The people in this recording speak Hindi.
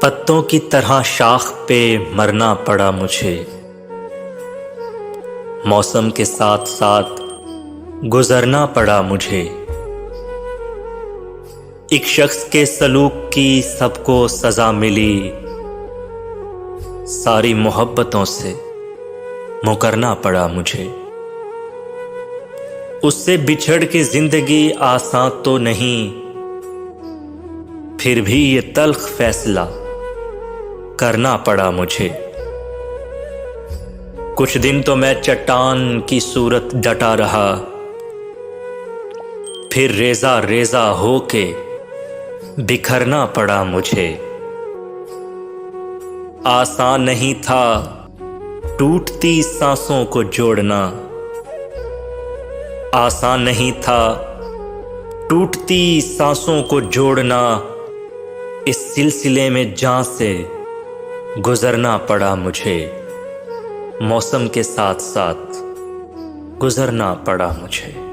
पत्तों की तरह शाख पे मरना पड़ा मुझे। मौसम के साथ साथ गुजरना पड़ा मुझे। एक शख्स के सलूक की सबको सजा मिली, सारी मोहब्बतों से मुकरना पड़ा मुझे। उससे बिछड़ के जिंदगी आसान तो नहीं, फिर भी ये तल्ख फैसला करना पड़ा मुझे। कुछ दिन तो मैं चट्टान की सूरत डटा रहा, फिर रेजा रेजा होके बिखरना पड़ा मुझे। आसान नहीं था टूटती सांसों को जोड़ना, आसान नहीं था टूटती सांसों को जोड़ना। इस सिलसिले में जान से गुजरना पड़ा मुझे। मौसम के साथ साथ गुजरना पड़ा मुझे।